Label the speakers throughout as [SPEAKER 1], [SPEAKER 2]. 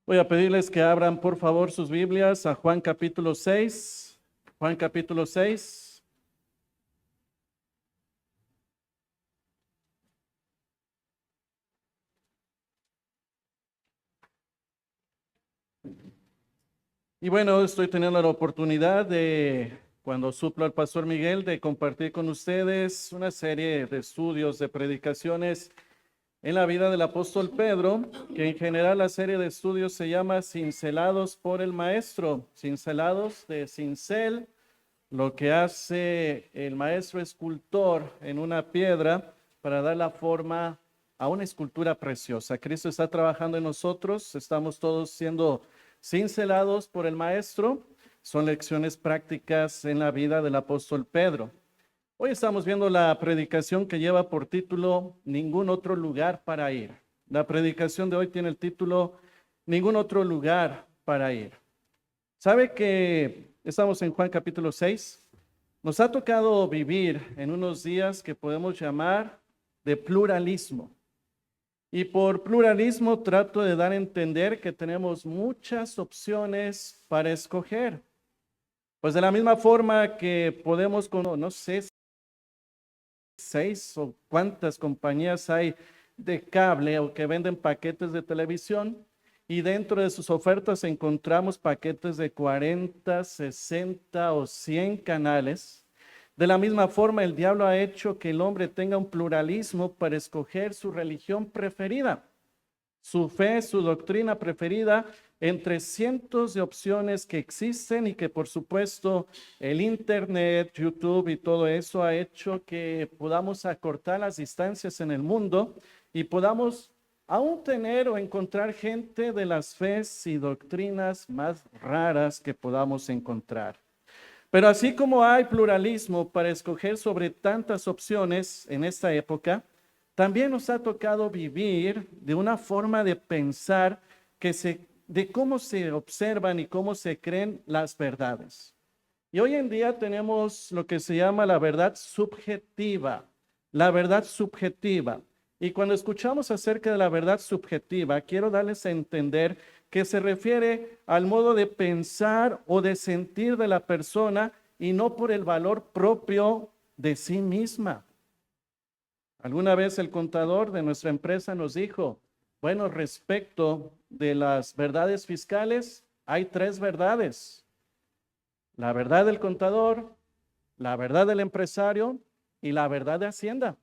[SPEAKER 1] Voy a pedirles que abran por favor sus Biblias a Juan capítulo 6. Juan capítulo 6. Y bueno, estoy teniendo la oportunidad cuando suplo al pastor Miguel, de compartir con ustedes una serie de estudios, de predicaciones en la vida del apóstol Pedro, que en general la serie de estudios se llama Cincelados por el Maestro, cincelados de cincel, lo que hace el maestro escultor en una piedra para dar la forma a una escultura preciosa. Cristo está trabajando en nosotros, estamos todos siendo cincelados por el maestro. Son lecciones prácticas en la vida del apóstol Pedro. Hoy estamos viendo la predicación que lleva por título Ningún otro lugar para ir. La predicación de hoy tiene el título Ningún otro lugar para ir. ¿Sabe que estamos en Juan capítulo 6? Nos ha tocado vivir en unos días que podemos llamar de pluralismo. Y por pluralismo trato de dar a entender que tenemos muchas opciones para escoger. Pues de la misma forma que podemos, no sé, 6 o cuántas compañías hay de cable o que venden paquetes de televisión, y dentro de sus ofertas encontramos paquetes de 40, 60 o 100 canales. De la misma forma, el diablo ha hecho que el hombre tenga un pluralismo para escoger su religión preferida, su fe, su doctrina preferida, entre cientos de opciones que existen, y que por supuesto el internet, YouTube y todo eso ha hecho que podamos acortar las distancias en el mundo y podamos aún tener o encontrar gente de las fes y doctrinas más raras que podamos encontrar. Pero así como hay pluralismo para escoger sobre tantas opciones en esta época, también nos ha tocado vivir de una forma de pensar de cómo se observan y cómo se creen las verdades. Y hoy en día tenemos lo que se llama la verdad subjetiva. La verdad subjetiva. Y cuando escuchamos acerca de la verdad subjetiva, quiero darles a entender que se refiere al modo de pensar o de sentir de la persona, y no por el valor propio de sí misma. Alguna vez el contador de nuestra empresa nos dijo, bueno, respecto de las verdades fiscales, hay 3 verdades. La verdad del contador, la verdad del empresario y la verdad de Hacienda.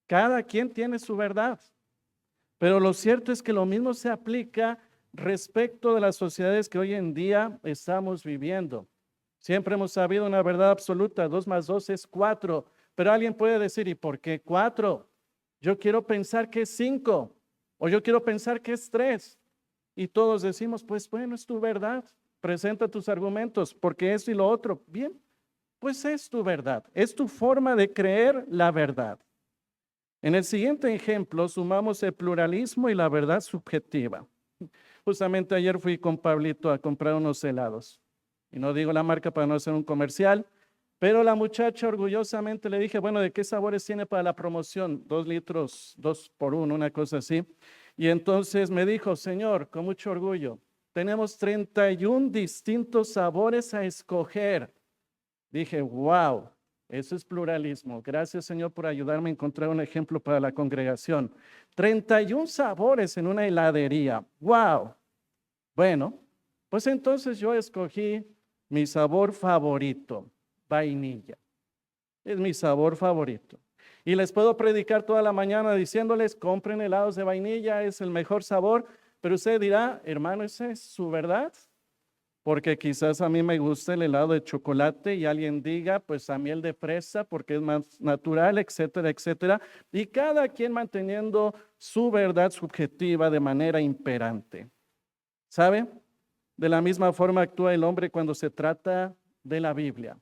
[SPEAKER 1] Cada quien tiene su verdad. Pero lo cierto es que lo mismo se aplica respecto de las sociedades que hoy en día estamos viviendo. Siempre hemos sabido una verdad absoluta: 2 más 2 es 4. Pero alguien puede decir, ¿y por qué 4? Yo quiero pensar que es 5, o yo quiero pensar que es 3. Y todos decimos, pues bueno, es tu verdad. Presenta tus argumentos, porque esto y lo otro. Bien, pues es tu verdad. Es tu forma de creer la verdad. En el siguiente ejemplo, sumamos el pluralismo y la verdad subjetiva. Justamente ayer fui con Pablito a comprar unos helados. Y no digo la marca para no hacer un comercial, pero la muchacha orgullosamente le dije, bueno, ¿de qué sabores tiene para la promoción? 2 litros, 2 por 1, una cosa así. Y entonces me dijo, señor, con mucho orgullo, tenemos 31 distintos sabores a escoger. Dije, wow, eso es pluralismo. Gracias, Señor, por ayudarme a encontrar un ejemplo para la congregación. 31 sabores en una heladería. Wow. Bueno, pues entonces yo escogí mi sabor favorito, vainilla. Es mi sabor favorito. Y les puedo predicar toda la mañana diciéndoles, compren helados de vainilla, es el mejor sabor. Pero usted dirá, hermano, ¿esa es su verdad? Porque quizás a mí me gusta el helado de chocolate y alguien diga, pues a mí el de fresa porque es más natural, etcétera, etcétera. Y cada quien manteniendo su verdad subjetiva de manera imperante. ¿Sabe? De la misma forma actúa el hombre cuando se trata de la Biblia.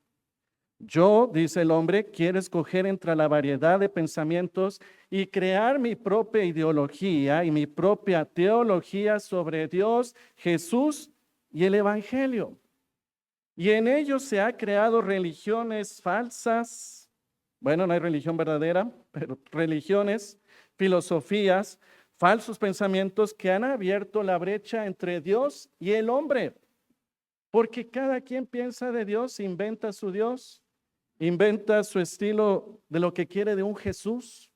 [SPEAKER 1] Yo, dice el hombre, quiero escoger entre la variedad de pensamientos y crear mi propia ideología y mi propia teología sobre Dios, Jesús y el Evangelio. Y en ello se ha creado religiones falsas. Bueno, no hay religión verdadera, pero religiones, filosofías, falsos pensamientos que han abierto la brecha entre Dios y el hombre. Porque cada quien piensa de Dios, inventa su Dios, inventa su estilo de lo que quiere de un Jesús,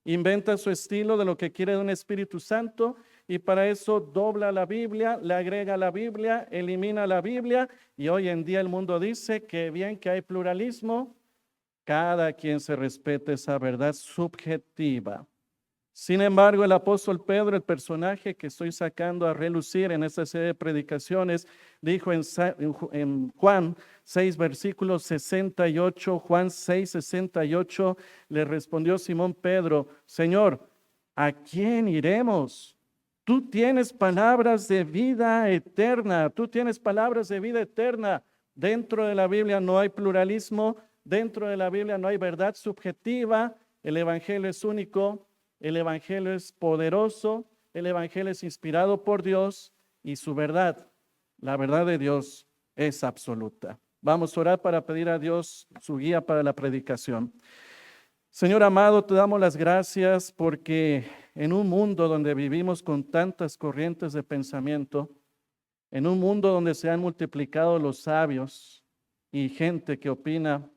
[SPEAKER 1] inventa su estilo de lo que quiere de un Espíritu Santo, y para eso dobla la Biblia, le agrega la Biblia, elimina la Biblia, y hoy en día el mundo dice que bien que hay pluralismo, cada quien se respete esa verdad subjetiva. Sin embargo, el apóstol Pedro, el personaje que estoy sacando a relucir en esta serie de predicaciones, dijo en Juan 6, versículo 68, Juan 6, 68, le respondió Simón Pedro: Señor, ¿a quién iremos? Tú tienes palabras de vida eterna, tú tienes palabras de vida eterna. Dentro de la Biblia no hay pluralismo, dentro de la Biblia no hay verdad subjetiva, el Evangelio es único. El Evangelio es poderoso, el Evangelio es inspirado por Dios y su verdad, la verdad de Dios, es absoluta. Vamos a orar para pedir a Dios su guía para la predicación. Señor amado, te damos las gracias porque en un mundo donde vivimos con tantas corrientes de pensamiento, en un mundo donde se han multiplicado los sabios y gente que opina,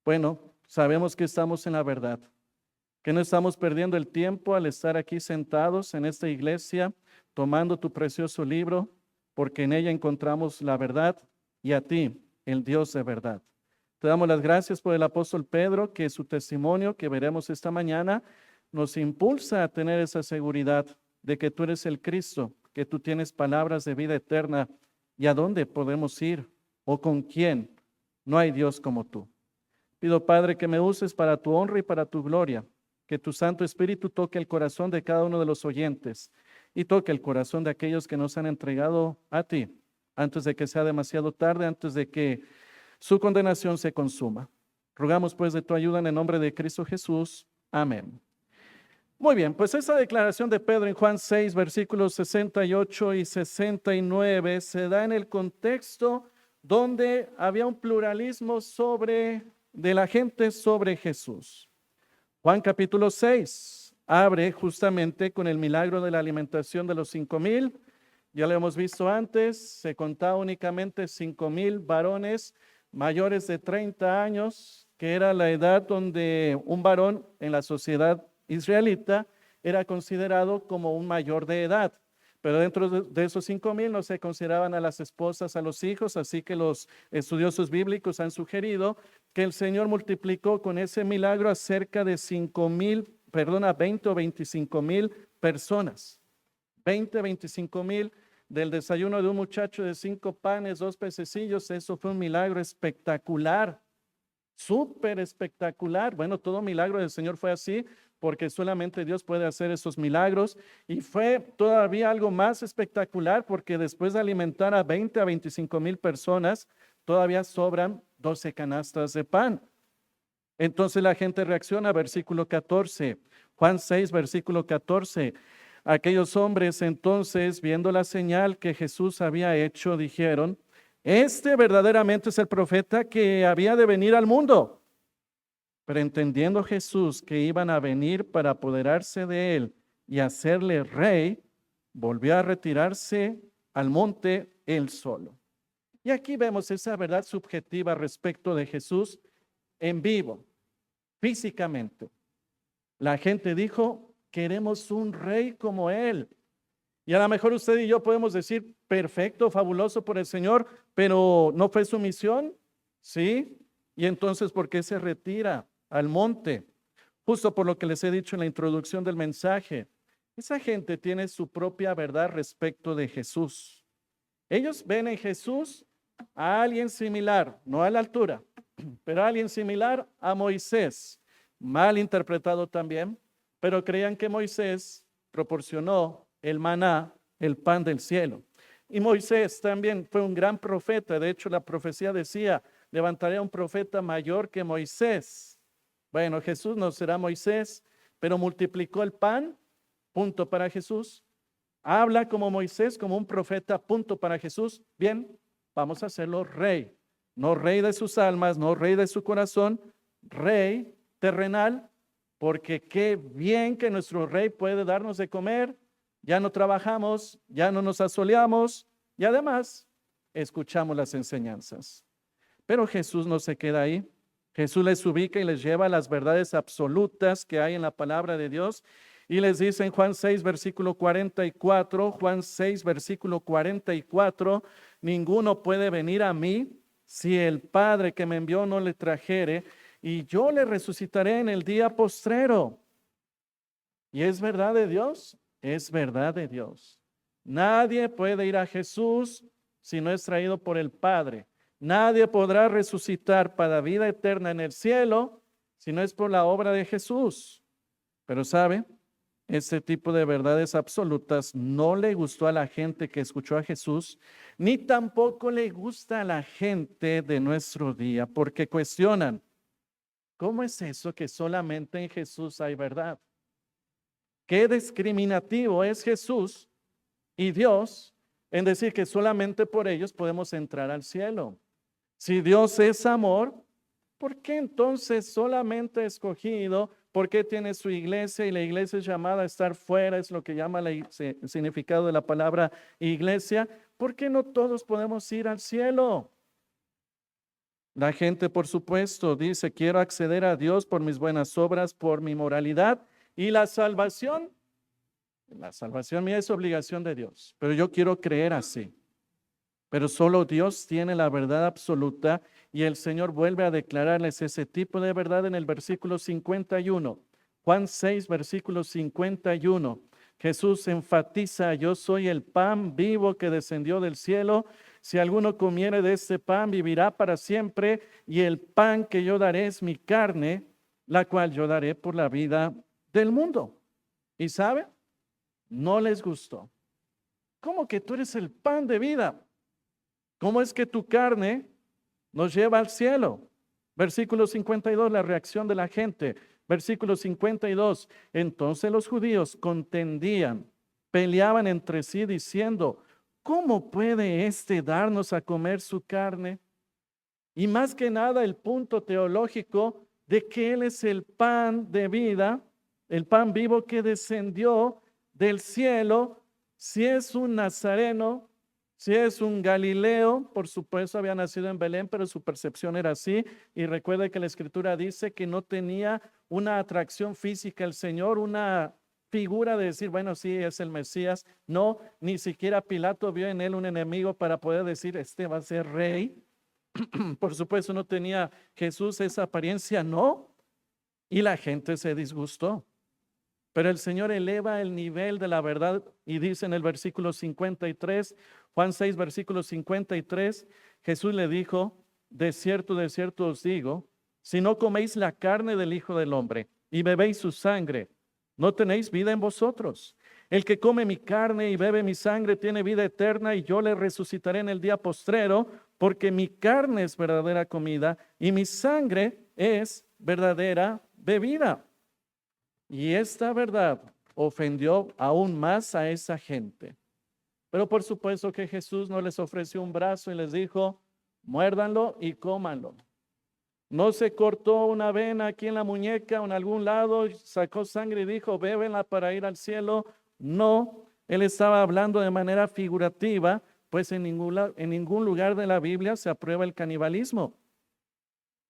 [SPEAKER 1] bueno, sabemos que estamos en la verdad, que no estamos perdiendo el tiempo al estar aquí sentados en esta iglesia, tomando tu precioso libro, porque en ella encontramos la verdad y a ti, el Dios de verdad. Te damos las gracias por el apóstol Pedro, que su testimonio que veremos esta mañana nos impulsa a tener esa seguridad de que tú eres el Cristo, que tú tienes palabras de vida eterna y a dónde podemos ir o con quién. No hay Dios como tú. Pido, Padre, que me uses para tu honra y para tu gloria. Que tu Santo Espíritu toque el corazón de cada uno de los oyentes y toque el corazón de aquellos que nos han entregado a ti antes de que sea demasiado tarde, antes de que su condenación se consuma. Rogamos pues de tu ayuda en el nombre de Cristo Jesús. Amén. Muy bien, pues esa declaración de Pedro en Juan 6, versículos 68 y 69 se da en el contexto donde había un pluralismo de la gente sobre Jesús. Juan capítulo 6 abre justamente con el milagro de la alimentación de los 5,000. Ya lo hemos visto antes, se contaba únicamente 5,000 varones mayores de 30 años, que era la edad donde un varón en la sociedad israelita era considerado como un mayor de edad. Pero dentro de esos 5,000 no se consideraban a las esposas, a los hijos, así que los estudiosos bíblicos han sugerido que el Señor multiplicó con ese milagro a cerca de 20 o 25,000 personas. 25,000 del desayuno de un muchacho de 5 panes, 2 pececillos. Eso fue un milagro espectacular, súper espectacular. Bueno, todo milagro del Señor fue así, porque solamente Dios puede hacer esos milagros, y fue todavía algo más espectacular porque después de alimentar a 20 a 25,000 personas, todavía sobran 12 canastas de pan. Entonces la gente reacciona, versículo 14, Juan 6, versículo 14. Aquellos hombres entonces, viendo la señal que Jesús había hecho, dijeron: este verdaderamente es el profeta que había de venir al mundo. Pero entendiendo Jesús que iban a venir para apoderarse de él y hacerle rey, volvió a retirarse al monte él solo. Y aquí vemos esa verdad subjetiva respecto de Jesús en vivo, físicamente. La gente dijo: queremos un rey como él. Y a lo mejor usted y yo podemos decir: perfecto, fabuloso por el Señor, pero ¿no fue su misión? Sí. Y entonces, ¿por qué se retira al monte? Justo por lo que les he dicho en la introducción del mensaje. Esa gente tiene su propia verdad respecto de Jesús. Ellos ven en Jesús a alguien similar, no a la altura, pero a alguien similar a Moisés, mal interpretado también, pero creían que Moisés proporcionó el maná, el pan del cielo. Y Moisés también fue un gran profeta. De hecho, la profecía decía: levantaré a un profeta mayor que Moisés. Bueno, Jesús no será Moisés, pero multiplicó el pan, punto para Jesús. Habla como Moisés, como un profeta, punto para Jesús. Bien, vamos a hacerlo rey. No rey de sus almas, no rey de su corazón, rey terrenal, porque qué bien que nuestro rey puede darnos de comer, ya no trabajamos, ya no nos asoleamos y además escuchamos las enseñanzas. Pero Jesús no se queda ahí. Jesús les ubica y les lleva a las verdades absolutas que hay en la palabra de Dios y les dice en Juan 6, versículo 44, Juan 6, versículo 44, ninguno puede venir a mí si el Padre que me envió no le trajere, y yo le resucitaré en el día postrero. ¿Y es verdad de Dios? Es verdad de Dios. Nadie puede ir a Jesús si no es traído por el Padre. Nadie podrá resucitar para vida eterna en el cielo si no es por la obra de Jesús. Pero ¿sabe? Este tipo de verdades absolutas no le gustó a la gente que escuchó a Jesús, ni tampoco le gusta a la gente de nuestro día, porque cuestionan, ¿cómo es eso que solamente en Jesús hay verdad? Qué discriminativo es Jesús y Dios en decir que solamente por ellos podemos entrar al cielo. Si Dios es amor, ¿por qué entonces solamente escogido? ¿Por qué tiene su iglesia y la iglesia es llamada a estar fuera? Es lo que llama el significado de la palabra iglesia. ¿Por qué no todos podemos ir al cielo? La gente, por supuesto, dice, quiero acceder a Dios por mis buenas obras, por mi moralidad y la salvación mía es obligación de Dios, pero yo quiero creer así. Pero solo Dios tiene la verdad absoluta y el Señor vuelve a declararles ese tipo de verdad en el versículo 51. Juan 6, versículo 51. Jesús enfatiza, yo soy el pan vivo que descendió del cielo. Si alguno comiere de este pan, vivirá para siempre. Y el pan que yo daré es mi carne, la cual yo daré por la vida del mundo. ¿Y sabe? No les gustó. ¿Cómo que tú eres el pan de vida? ¿Cómo es que tu carne nos lleva al cielo? Versículo 52, la reacción de la gente. Versículo 52, entonces los judíos contendían, peleaban entre sí diciendo, ¿cómo puede éste darnos a comer su carne? Y más que nada el punto teológico de que Él es el pan de vida, el pan vivo que descendió del cielo. Si es un nazareno, si es un Galileo, por supuesto había nacido en Belén, pero su percepción era así. Y recuerda que la Escritura dice que no tenía una atracción física el Señor, una figura de decir, bueno, sí, es el Mesías. No, ni siquiera Pilato vio en él un enemigo para poder decir, este va a ser rey. Por supuesto no tenía Jesús esa apariencia, no. Y la gente se disgustó. Pero el Señor eleva el nivel de la verdad y dice en el versículo 53, Juan 6, versículo 53, Jesús le dijo, de cierto os digo, si no coméis la carne del Hijo del Hombre y bebéis su sangre, no tenéis vida en vosotros. El que come mi carne y bebe mi sangre tiene vida eterna y yo le resucitaré en el día postrero, porque mi carne es verdadera comida y mi sangre es verdadera bebida. Y esta verdad ofendió aún más a esa gente. Pero por supuesto que Jesús no les ofreció un brazo y les dijo, muérdanlo y cómanlo. No se cortó una vena aquí en la muñeca o en algún lado, sacó sangre y dijo, bébenla para ir al cielo. No, él estaba hablando de manera figurativa, pues en ningún lugar de la Biblia se aprueba el canibalismo.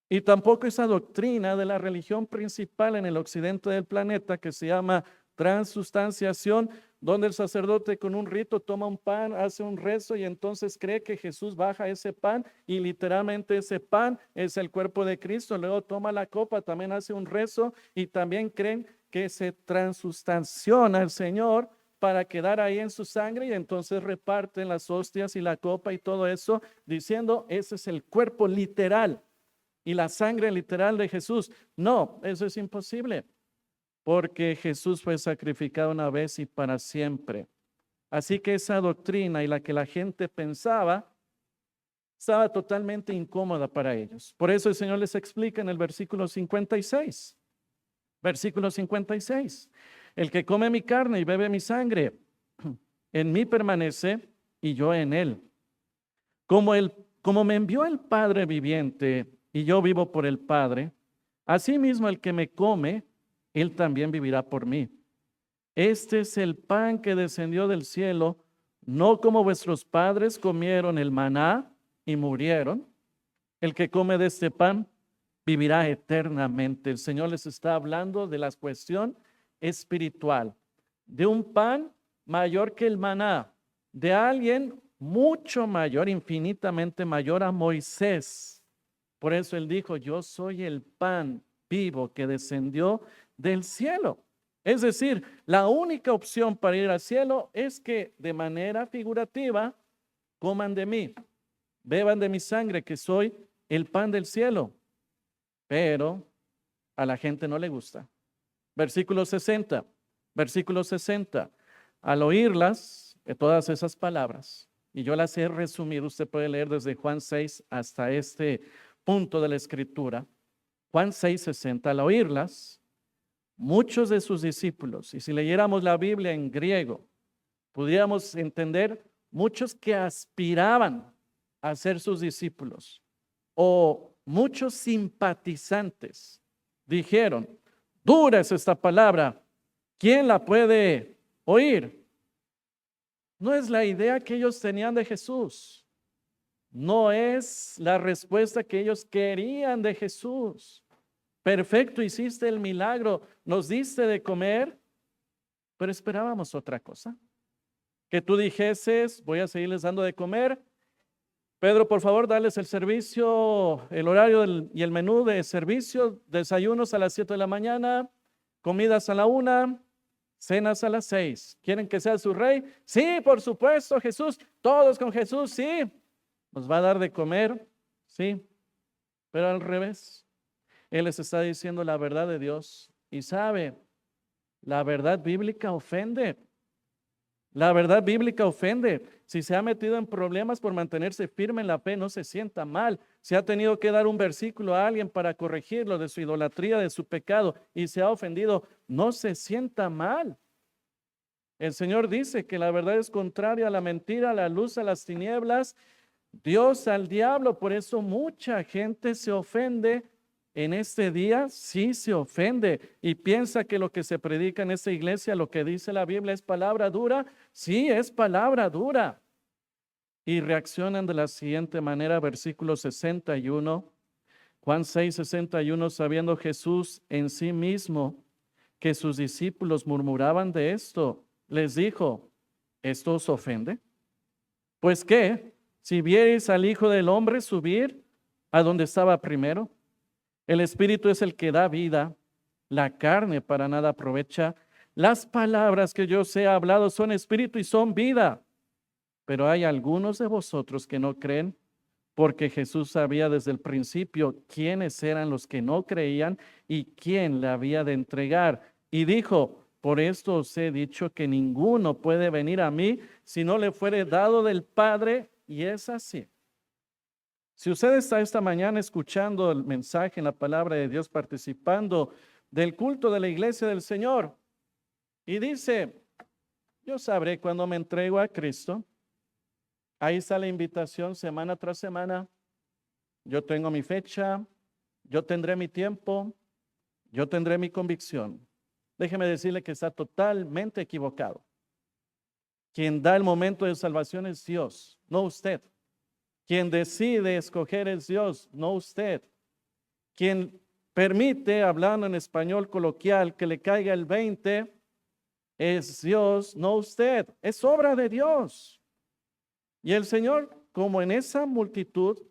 [SPEAKER 1] Y tampoco esa doctrina de la religión principal en el occidente del planeta que se llama transustanciación, donde el sacerdote con un rito toma un pan, hace un rezo y entonces cree que Jesús baja ese pan y literalmente ese pan es el cuerpo de Cristo. Luego toma la copa, también hace un rezo y también creen que se transustanciona el Señor para quedar ahí en su sangre y entonces reparten las hostias y la copa y todo eso diciendo ese es el cuerpo literal y la sangre literal de Jesús. No, eso es imposible, porque Jesús fue sacrificado una vez y para siempre. Así que esa doctrina y la que la gente pensaba estaba totalmente incómoda para ellos. Por eso el Señor les explica en el versículo 56. Versículo 56. El que come mi carne y bebe mi sangre, en mí permanece y yo en él. Como me envió el Padre viviente y yo vivo por el Padre, asimismo el que me come Él también vivirá por mí. Este es el pan que descendió del cielo, no como vuestros padres comieron el maná y murieron. El que come de este pan vivirá eternamente. El Señor les está hablando de la cuestión espiritual, de un pan mayor que el maná, de alguien mucho mayor, infinitamente mayor a Moisés. Por eso él dijo, yo soy el pan vivo que descendió del cielo. Es decir, la única opción para ir al cielo es que de manera figurativa coman de mí, beban de mi sangre, que soy el pan del cielo. Pero a la gente no le gusta. Versículo 60, versículo 60. Al oírlas, de todas esas palabras, y yo las he resumido, usted puede leer desde Juan 6 hasta este punto de la escritura. Juan 6, 60. Al oírlas, muchos de sus discípulos, y si leyéramos la Biblia en griego, pudiéramos entender muchos que aspiraban a ser sus discípulos, o muchos simpatizantes, dijeron, dura es esta palabra, ¿quién la puede oír? No es la idea que ellos tenían de Jesús. No es la respuesta que ellos querían de Jesús. Perfecto, hiciste el milagro, nos diste de comer, pero esperábamos otra cosa. Que tú dijeses, voy a seguirles dando de comer. Pedro, por favor, dales el servicio, el horario y el menú de servicio, desayunos a las 7 de la mañana, comidas a la 1, cenas a las 6. ¿Quieren que sea su rey? Sí, por supuesto, Jesús, todos con Jesús, sí. ¿Nos va a dar de comer? Sí, pero al revés. Él les está diciendo la verdad de Dios y sabe, la verdad bíblica ofende. La verdad bíblica ofende. Si se ha metido en problemas por mantenerse firme en la fe, no se sienta mal. Si ha tenido que dar un versículo a alguien para corregirlo de su idolatría, de su pecado, y se ha ofendido, no se sienta mal. El Señor dice que la verdad es contraria a la mentira, a la luz, a las tinieblas, Dios al diablo. Por eso mucha gente se ofende en este día, sí se ofende y piensa que lo que se predica en esta iglesia, lo que dice la Biblia es palabra dura. Sí, es palabra dura. Y reaccionan de la siguiente manera, versículo 61, Juan 6, 61, sabiendo Jesús en sí mismo que sus discípulos murmuraban de esto, les dijo, ¿esto os ofende? Pues qué, si viereis al Hijo del Hombre subir a donde estaba primero, el Espíritu es el que da vida, la carne para nada aprovecha. Las palabras que yo os he hablado son espíritu y son vida. Pero hay algunos de vosotros que no creen, porque Jesús sabía desde el principio quiénes eran los que no creían y quién le había de entregar. Y dijo, por esto os he dicho que ninguno puede venir a mí si no le fuere dado del Padre, y es así. Si usted está esta mañana escuchando el mensaje en la palabra de Dios, participando del culto de la iglesia del Señor, y dice, yo sabré cuando me entrego a Cristo, ahí está la invitación semana tras semana, yo tengo mi fecha, yo tendré mi tiempo, yo tendré mi convicción. Déjeme decirle que está totalmente equivocado. Quien da el momento de salvación es Dios, no usted. Quien decide escoger es Dios, no usted. Quien permite, hablando en español coloquial, que le caiga el 20, es Dios, no usted. Es obra de Dios. Y el Señor, como en esa multitud,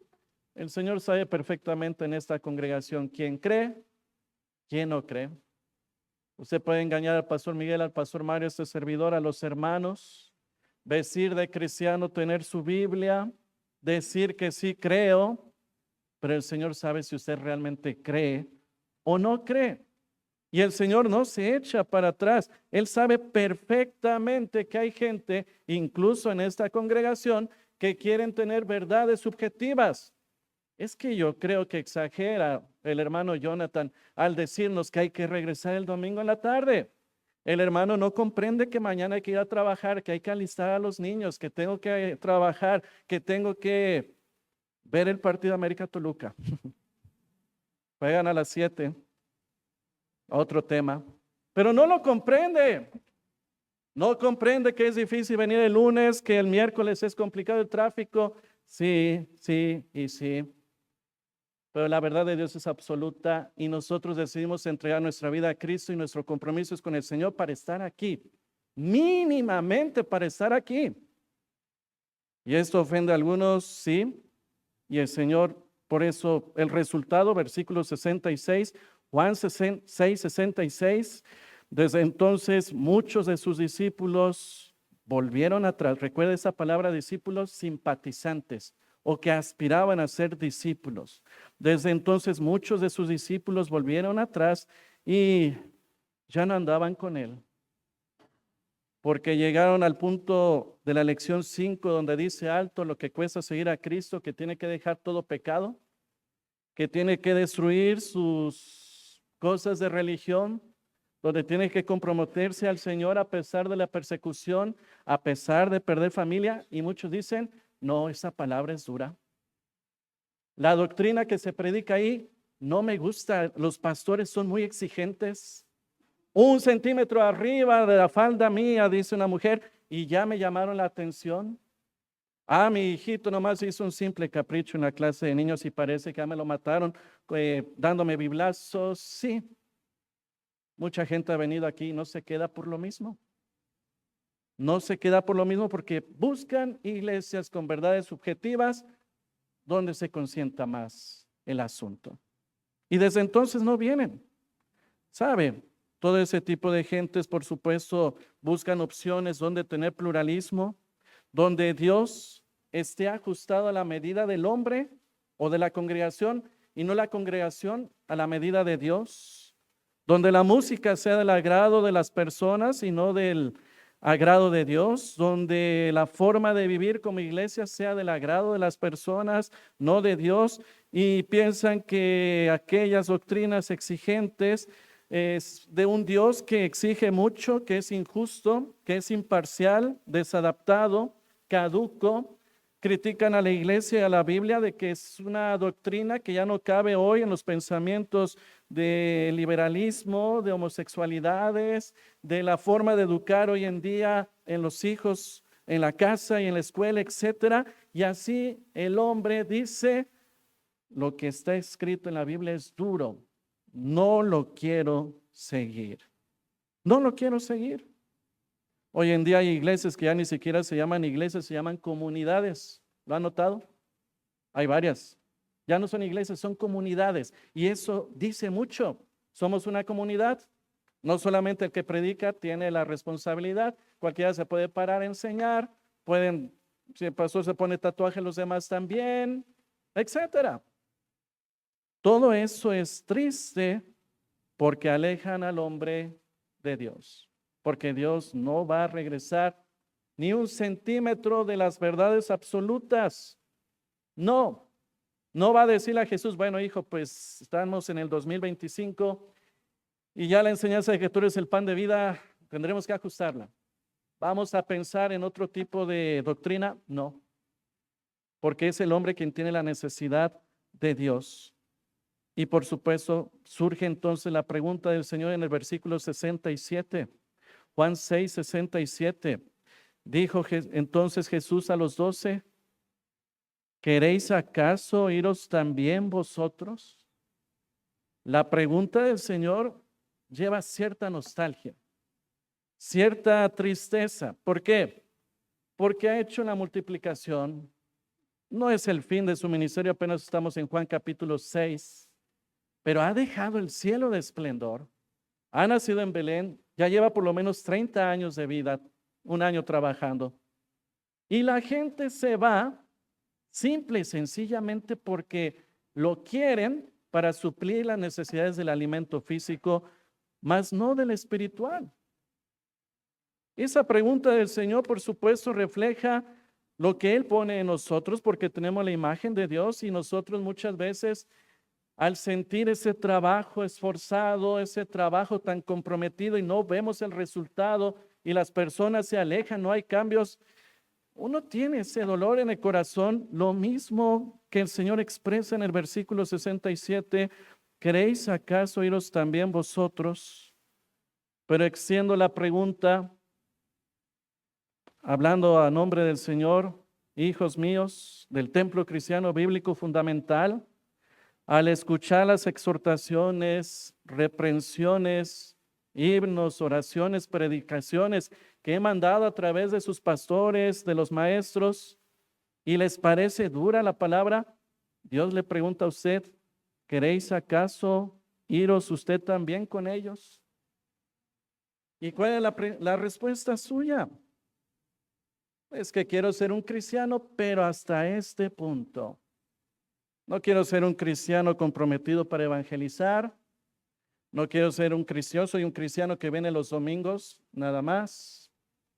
[SPEAKER 1] el Señor sabe perfectamente en esta congregación quién cree, quién no cree. Usted puede engañar al pastor Miguel, al pastor Mario, a este servidor, a los hermanos, decir de cristiano, tener su Biblia, decir que sí creo, pero el Señor sabe si usted realmente cree o no cree. Y el Señor no se echa para atrás. Él sabe perfectamente que hay gente, incluso en esta congregación, que quieren tener verdades subjetivas. Es que yo creo que exagera el hermano Jonathan al decirnos que hay que regresar el domingo en la tarde. El hermano no comprende que mañana hay que ir a trabajar, que hay que alistar a los niños, que tengo que trabajar, que tengo que ver el partido América Toluca. Juegan a las 7. Otro tema. pero no lo comprende. No comprende que es difícil venir el lunes, que el miércoles es complicado el tráfico. Sí, sí y sí. Pero la verdad de Dios es absoluta y nosotros decidimos entregar nuestra vida a Cristo y nuestro compromiso es con el Señor para estar aquí. Mínimamente para estar aquí. Y esto ofende a algunos, sí. Y el Señor, por eso el resultado, versículo 66, Juan 6, 66. Desde entonces muchos de sus discípulos volvieron atrás. Recuerda esa palabra discípulos, simpatizantes o que aspiraban a ser discípulos. Desde entonces muchos de sus discípulos volvieron atrás y ya no andaban con él. Porque llegaron al punto de la lección 5 donde dice alto lo que cuesta seguir a Cristo, que tiene que dejar todo pecado, que tiene que destruir sus cosas de religión, donde tiene que comprometerse al Señor a pesar de la persecución, a pesar de perder familia. Y muchos dicen, no, esa palabra es dura. La doctrina que se predica ahí no me gusta, los pastores son muy exigentes. 1 centímetro arriba de la falda mía, dice una mujer, y ya me llamaron la atención. Ah, mi hijito nomás hizo un simple capricho en la clase de niños y parece que ya me lo mataron dándome biblazos. Sí, mucha gente ha venido aquí y no se queda por lo mismo. No se queda por lo mismo porque buscan iglesias con verdades subjetivas donde se consienta más el asunto. Y desde entonces no vienen. ¿Sabe? Todo ese tipo de gentes, por supuesto, buscan opciones donde tener pluralismo, donde Dios esté ajustado a la medida del hombre o de la congregación y no la congregación a la medida de Dios, donde la música sea del agrado de las personas y no del agrado de Dios, donde la forma de vivir como iglesia sea del agrado de las personas, no de Dios, y piensan que aquellas doctrinas exigentes es de un Dios que exige mucho, que es injusto, que es imparcial, desadaptado, caduco. Critican a la iglesia y a la Biblia de que es una doctrina que ya no cabe hoy en los pensamientos de liberalismo, de homosexualidades, de la forma de educar hoy en día en los hijos, en la casa y en la escuela, etcétera. Y así el hombre dice, lo que está escrito en la Biblia es duro, no lo quiero seguir. No lo quiero seguir. Hoy en día hay iglesias que ya ni siquiera se llaman iglesias, se llaman comunidades. ¿Lo han notado? Hay varias. Ya no son iglesias, son comunidades. Y eso dice mucho. Somos una comunidad. No solamente el que predica tiene la responsabilidad. Cualquiera se puede parar a enseñar. Si el pastor se pone tatuaje, los demás también, etcétera. Todo eso es triste porque alejan al hombre de Dios. Porque Dios no va a regresar ni 1 centímetro de las verdades absolutas. No, no va a decirle a Jesús, bueno hijo, pues estamos en el 2025 y ya la enseñanza de que tú eres el pan de vida, tendremos que ajustarla. ¿Vamos a pensar en otro tipo de doctrina? No, porque es el hombre quien tiene la necesidad de Dios. Y por supuesto, surge entonces la pregunta del Señor en el versículo 67. Juan 6, 67. Dijo entonces Jesús a los 12, ¿queréis acaso iros también vosotros? La pregunta del Señor lleva cierta nostalgia, cierta tristeza. ¿Por qué? Porque ha hecho una multiplicación. No es el fin de su ministerio, apenas estamos en Juan capítulo 6, pero ha dejado el cielo de esplendor. Ha nacido en Belén, ya lleva por lo menos 30 años de vida, 1 año trabajando. Y la gente se va simple y sencillamente porque lo quieren para suplir las necesidades del alimento físico, mas no del espiritual. Esa pregunta del Señor, por supuesto, refleja lo que Él pone en nosotros porque tenemos la imagen de Dios y nosotros muchas veces al sentir ese trabajo esforzado, ese trabajo tan comprometido y no vemos el resultado y las personas se alejan, no hay cambios, uno tiene ese dolor en el corazón, lo mismo que el Señor expresa en el versículo 67, ¿queréis acaso iros también vosotros? Pero extiendo la pregunta, hablando a nombre del Señor, hijos míos, del templo cristiano bíblico fundamental, al escuchar las exhortaciones, reprensiones, himnos, oraciones, predicaciones que he mandado a través de sus pastores, de los maestros, y les parece dura la palabra, Dios le pregunta a usted, ¿queréis acaso iros usted también con ellos? ¿Y cuál es la respuesta suya? Es que quiero ser un cristiano, pero hasta este punto. No quiero ser un cristiano comprometido para evangelizar. No quiero ser un cristiano, soy un cristiano que viene los domingos, nada más.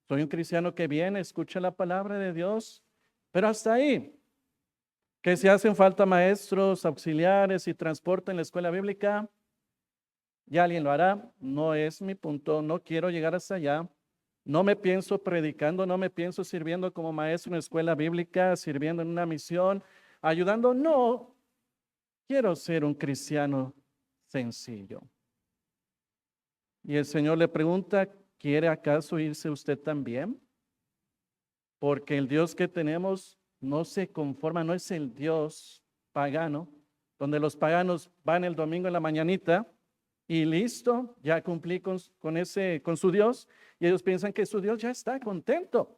[SPEAKER 1] Soy un cristiano que viene, escucha la palabra de Dios, pero hasta ahí. Que si hacen falta maestros, auxiliares y transporte en la escuela bíblica, ya alguien lo hará. No es mi punto, no quiero llegar hasta allá. No me pienso predicando, no me pienso sirviendo como maestro en la escuela bíblica, sirviendo en una misión, ayudando. No, quiero ser un cristiano sencillo. Y el Señor le pregunta, ¿quiere acaso irse usted también? Porque el Dios que tenemos no se conforma, no es el Dios pagano, donde los paganos van el domingo en la mañanita y listo, ya cumplí con su Dios, y ellos piensan que su Dios ya está contento.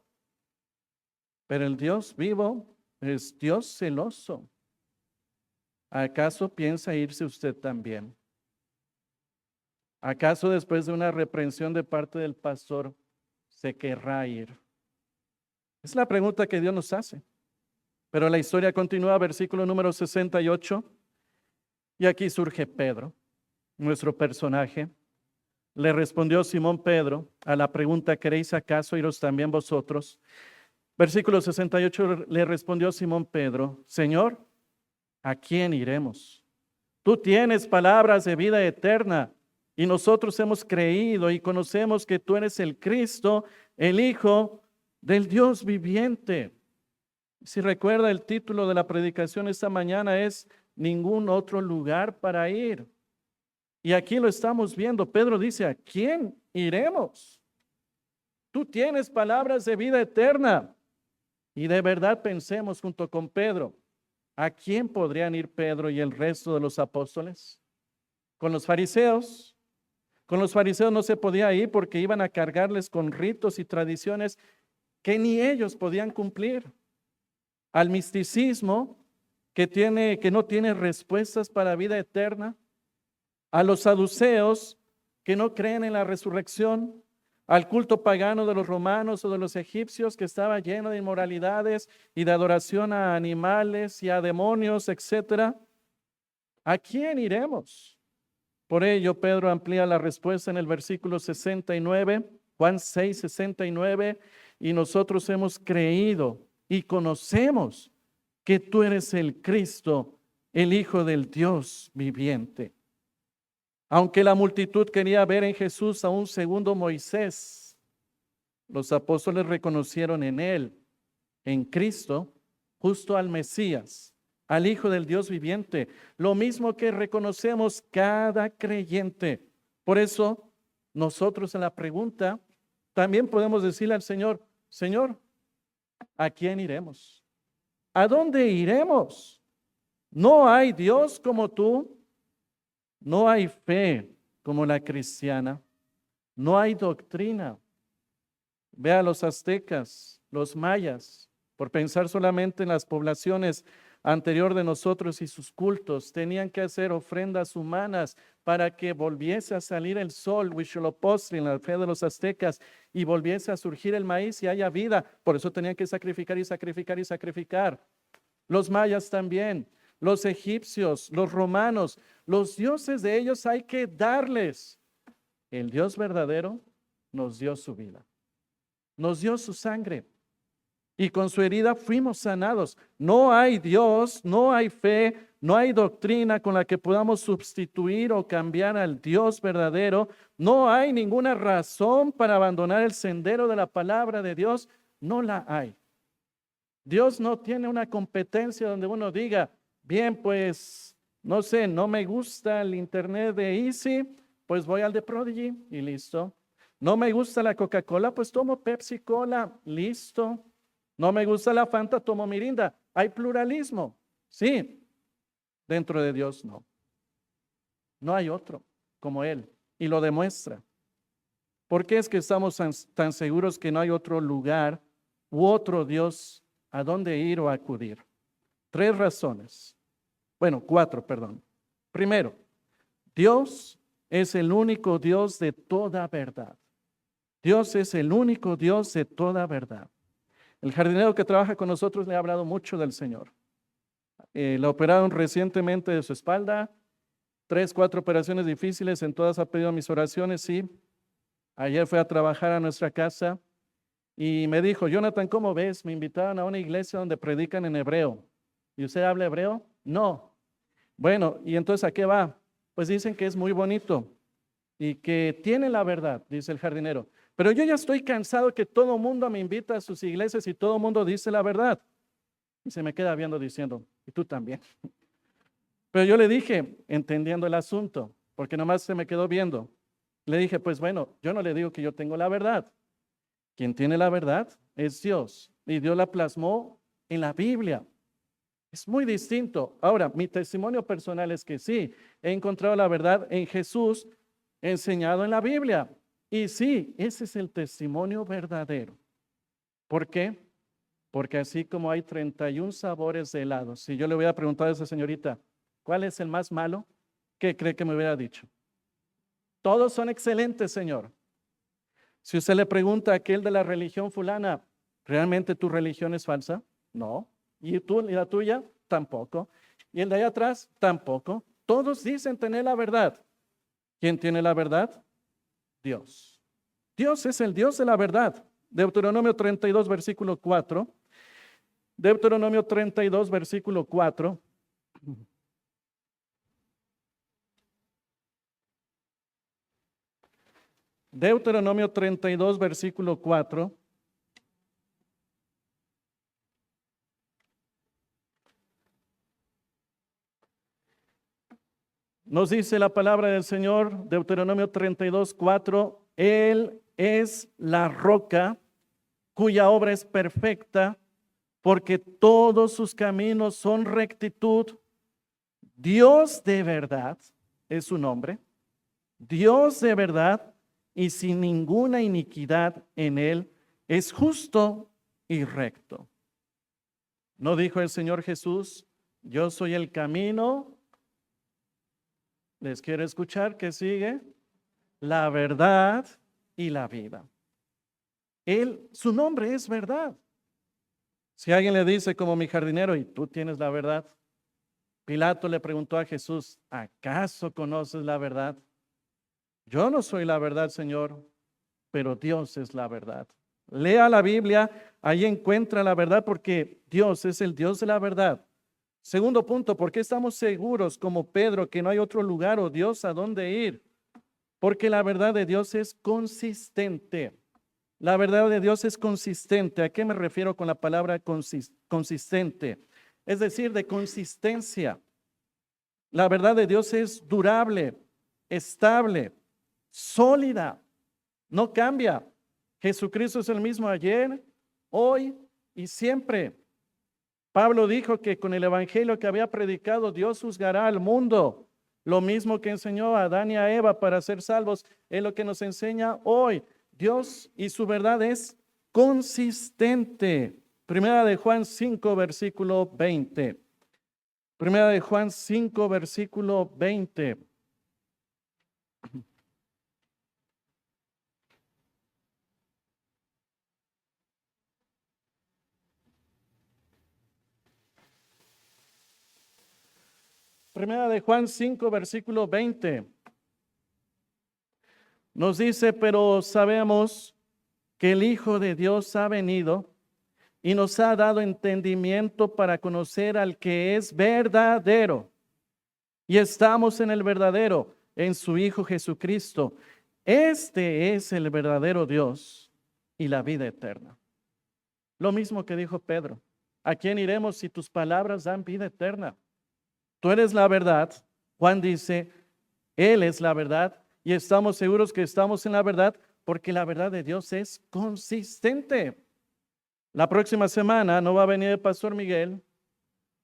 [SPEAKER 1] Pero el Dios vivo es Dios celoso. ¿Acaso piensa irse usted también? ¿Acaso después de una reprensión de parte del pastor se querrá ir? Es la pregunta que Dios nos hace. Pero la historia continúa, versículo número 68, y aquí surge Pedro, nuestro personaje. Le respondió Simón Pedro a la pregunta, ¿queréis acaso iros también vosotros? Versículo 68, le respondió Simón Pedro, Señor, ¿a quién iremos? Tú tienes palabras de vida eterna y nosotros hemos creído y conocemos que tú eres el Cristo, el Hijo del Dios viviente. Si recuerda, el título de la predicación esta mañana es Ningún otro lugar para ir. Y aquí lo estamos viendo. Pedro dice, ¿a quién iremos? Tú tienes palabras de vida eterna. Y de verdad pensemos junto con Pedro, ¿a quién podrían ir Pedro y el resto de los apóstoles? ¿Con los fariseos? Con los fariseos no se podía ir porque iban a cargarles con ritos y tradiciones que ni ellos podían cumplir. Al misticismo que no tiene respuestas para vida eterna, a los saduceos que no creen en la resurrección, al culto pagano de los romanos o de los egipcios que estaba lleno de inmoralidades y de adoración a animales y a demonios, etc. ¿A quién iremos? Por ello, Pedro amplía la respuesta en el versículo 69, Juan 6, 69, y nosotros hemos creído y conocemos que tú eres el Cristo, el Hijo del Dios viviente. Aunque la multitud quería ver en Jesús a un segundo Moisés, los apóstoles reconocieron en él, en Cristo, justo al Mesías, al Hijo del Dios viviente, lo mismo que reconocemos cada creyente. Por eso, nosotros en la pregunta, también podemos decirle al Señor, Señor, ¿a quién iremos? ¿A dónde iremos? No hay Dios como tú. No hay fe como la cristiana, no hay doctrina. Ve a los aztecas, los mayas, por pensar solamente en las poblaciones anterior de nosotros y sus cultos, tenían que hacer ofrendas humanas para que volviese a salir el sol, Huitzilopochtli, en la fe de los aztecas, y volviese a surgir el maíz y haya vida. Por eso tenían que sacrificar y sacrificar y sacrificar. Los mayas también. Los egipcios, los romanos, los dioses de ellos hay que darles. El Dios verdadero nos dio su vida, nos dio su sangre y con su herida fuimos sanados. No hay Dios, no hay fe, no hay doctrina con la que podamos sustituir o cambiar al Dios verdadero. No hay ninguna razón para abandonar el sendero de la palabra de Dios. No la hay. Dios no tiene una competencia donde uno diga, bien, pues, no sé, no me gusta el internet de Easy, pues voy al de Prodigy y listo. No me gusta la Coca-Cola, pues tomo Pepsi Cola, listo. No me gusta la Fanta, tomo Mirinda. Hay pluralismo, sí. Dentro de Dios no. No hay otro como Él. Y lo demuestra. ¿Por qué es que estamos tan seguros que no hay otro lugar u otro Dios a dónde ir o acudir? 3 razones. Bueno, 4, perdón. Primero, Dios es el único Dios de toda verdad. Dios es el único Dios de toda verdad. El jardinero que trabaja con nosotros le ha hablado mucho del Señor. Le operaron recientemente de su espalda, 3, 4 operaciones difíciles, en todas ha pedido mis oraciones, sí. Ayer fue a trabajar a nuestra casa y me dijo, Jonathan, ¿cómo ves? Me invitaron a una iglesia donde predican en hebreo. ¿Y usted habla hebreo? No. Bueno, ¿y entonces a qué va? Pues dicen que es muy bonito y que tiene la verdad, dice el jardinero. Pero yo ya estoy cansado que todo el mundo me invita a sus iglesias y todo el mundo dice la verdad. Y se me queda viendo diciendo, y tú también. Pero yo le dije, entendiendo el asunto, porque nomás se me quedó viendo. Le dije, pues bueno, yo no le digo que yo tengo la verdad. Quien tiene la verdad es Dios. Y Dios la plasmó en la Biblia. Es muy distinto. Ahora, mi testimonio personal es que sí, he encontrado la verdad en Jesús enseñado en la Biblia. Y sí, ese es el testimonio verdadero. ¿Por qué? Porque así como hay 31 sabores de helado, si yo le hubiera preguntado a esa señorita, ¿cuál es el más malo? ¿Qué cree que me hubiera dicho? Todos son excelentes, Señor. Si usted le pregunta a aquel de la religión fulana, ¿realmente tu religión es falsa? No. ¿Y tú y la tuya? Tampoco. ¿Y el de allá atrás? Tampoco. Todos dicen tener la verdad. ¿Quién tiene la verdad? Dios. Dios es el Dios de la verdad. Deuteronomio 32, versículo 4. Deuteronomio 32, versículo 4. Deuteronomio 32, versículo 4. Nos dice la palabra del Señor, Deuteronomio 32, 4. Él es la roca cuya obra es perfecta, porque todos sus caminos son rectitud. Dios de verdad es su nombre. Dios de verdad y sin ninguna iniquidad en él, es justo y recto. ¿No dijo el Señor Jesús, yo soy el camino? ¿Les quiero escuchar? ¿Qué sigue? La verdad y la vida. Él, su nombre es verdad. Si alguien le dice como mi jardinero, y tú tienes la verdad, Pilato le preguntó a Jesús, ¿acaso conoces la verdad? Yo no soy la verdad, Señor, pero Dios es la verdad. Lea la Biblia, ahí encuentra la verdad porque Dios es el Dios de la verdad. Segundo punto, ¿por qué estamos seguros como Pedro que no hay otro lugar o Dios a dónde ir? Porque la verdad de Dios es consistente. La verdad de Dios es consistente. ¿A qué me refiero con la palabra consistente? Es decir, de consistencia. La verdad de Dios es durable, estable, sólida, no cambia. Jesucristo es el mismo ayer, hoy y siempre. Pablo dijo que con el evangelio que había predicado, Dios juzgará al mundo. Lo mismo que enseñó a Adán y a Eva para ser salvos, es lo que nos enseña hoy. Dios y su verdad es consistente. Primera de Juan 5, versículo 20. Primera de Juan 5, versículo 20. Primera de Juan 5, versículo 20. Nos dice, pero sabemos que el Hijo de Dios ha venido y nos ha dado entendimiento para conocer al que es verdadero. Y estamos en el verdadero, en su Hijo Jesucristo. Este es el verdadero Dios y la vida eterna. Lo mismo que dijo Pedro. ¿A quién iremos si tus palabras dan vida eterna? Tú eres la verdad. Juan dice, Él es la verdad y estamos seguros que estamos en la verdad Porque la verdad de Dios es consistente. La próxima semana no va a venir el pastor Miguel,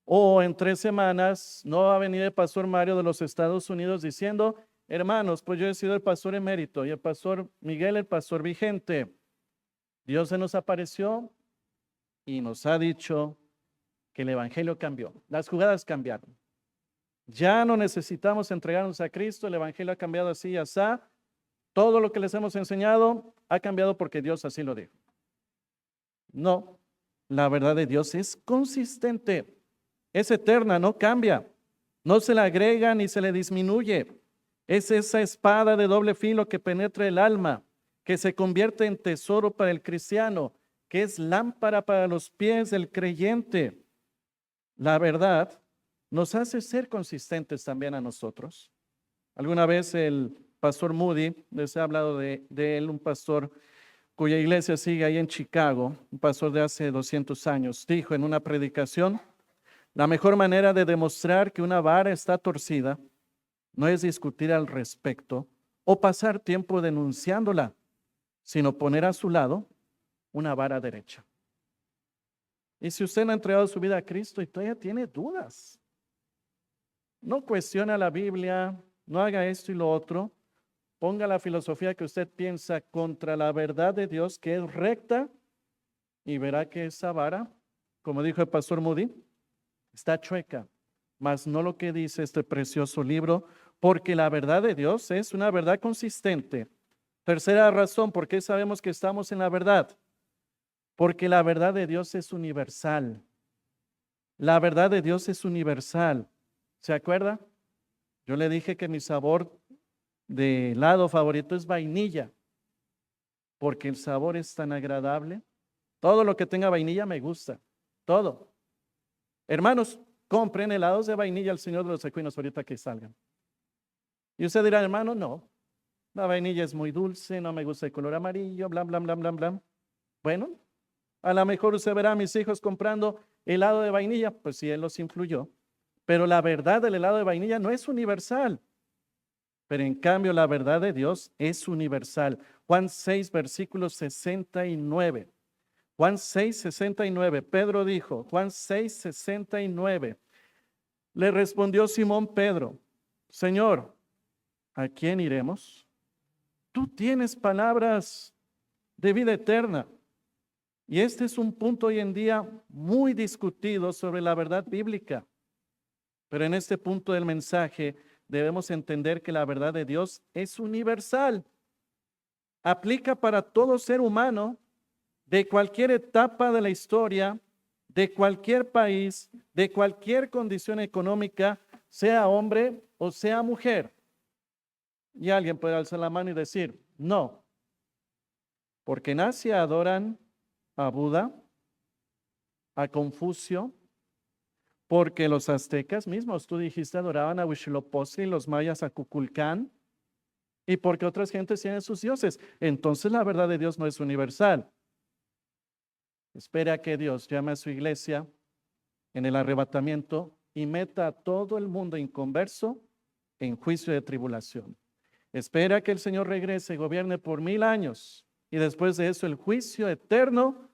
[SPEAKER 1] o en 3 semanas no va a venir el pastor Mario de los Estados Unidos diciendo, hermanos, pues yo he sido el pastor emérito y el pastor Miguel el pastor vigente. Dios se nos apareció y nos ha dicho que el evangelio cambió. Las jugadas cambiaron. Ya no necesitamos entregarnos a Cristo, el evangelio ha cambiado así y así. Todo lo que les hemos enseñado ha cambiado porque Dios así lo dijo. No, la verdad de Dios es consistente, es eterna, no cambia, no se le agrega ni se le disminuye. Es esa espada de doble filo que penetra el alma, que se convierte en tesoro para el cristiano, que es lámpara para los pies del creyente. La verdad nos hace ser consistentes también a nosotros. Alguna vez el pastor Moody, les he hablado de él, un pastor cuya iglesia sigue ahí en Chicago, un pastor de hace 200 años, dijo en una predicación, la mejor manera de demostrar que una vara está torcida no es discutir al respecto o pasar tiempo denunciándola, sino poner a su lado una vara derecha. Y si usted no ha entregado su vida a Cristo y todavía tiene dudas, no cuestiona la Biblia, no haga esto y lo otro, ponga la filosofía que usted piensa contra la verdad de Dios, que es recta, y verá que esa vara, como dijo el pastor Moody, está chueca, mas no lo que dice este precioso libro, porque la verdad de Dios es una verdad consistente. Tercera razón, ¿por qué sabemos que estamos en la verdad? Porque la verdad de Dios es universal. La verdad de Dios es universal. ¿Se acuerda? Yo le dije que mi sabor de helado favorito es vainilla, porque el sabor es tan agradable. Todo lo que tenga vainilla me gusta, todo. Hermanos, compren helados de vainilla al Señor de los Equinos ahorita que salgan. Y usted dirá, hermano, no, la vainilla es muy dulce, no me gusta el color amarillo, bla, bla, bla, bla, bla. Bueno, a lo mejor usted verá a mis hijos comprando helado de vainilla, pues sí, él los influyó. Pero la verdad del helado de vainilla no es universal. Pero en cambio la verdad de Dios es universal. Juan 6, versículo 69. Juan 6, 69. Pedro dijo, Juan 6, 69. Le respondió Simón Pedro, Señor, ¿a quién iremos? Tú tienes palabras de vida eterna. Y este es un punto hoy en día muy discutido sobre la verdad bíblica. Pero en este punto del mensaje debemos entender que la verdad de Dios es universal. Aplica para todo ser humano de cualquier etapa de la historia, de cualquier país, de cualquier condición económica, sea hombre o sea mujer. Y alguien puede alzar la mano y decir, no, porque en Asia adoran a Buda, a Confucio, porque los aztecas mismos, tú dijiste, adoraban a Huitzilopochtli y los mayas a Kukulcán, y porque otras gentes tienen sus dioses. Entonces la verdad de Dios no es universal. Espera que Dios llame a su iglesia en el arrebatamiento y meta a todo el mundo inconverso en juicio de tribulación. Espera que el Señor regrese y gobierne por 1000 años y después de eso el juicio eterno,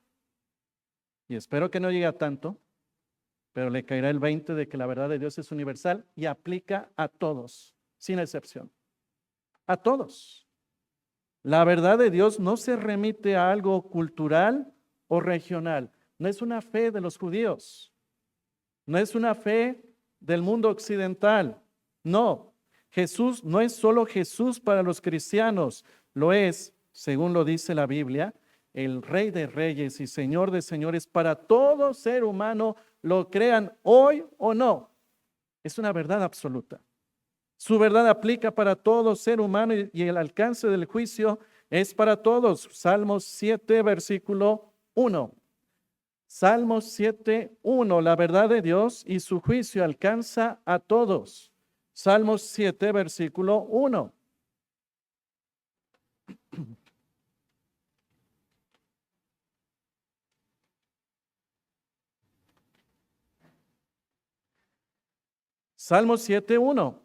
[SPEAKER 1] y espero que no llegue a tanto, pero le caerá el 20 de que la verdad de Dios es universal y aplica a todos, sin excepción. A todos. La verdad de Dios no se remite a algo cultural o regional. No es una fe de los judíos. No es una fe del mundo occidental. No. Jesús no es solo Jesús para los cristianos. Lo es, según lo dice la Biblia, el Rey de Reyes y Señor de Señores para todo ser humano, lo crean hoy o no. Es una verdad absoluta. Su verdad aplica para todo ser humano y el alcance del juicio es para todos. Salmos 7, versículo 1. Salmos 7, 1. La verdad de Dios y su juicio alcanza a todos. Salmos 7, versículo 1. Salmos 7, 1.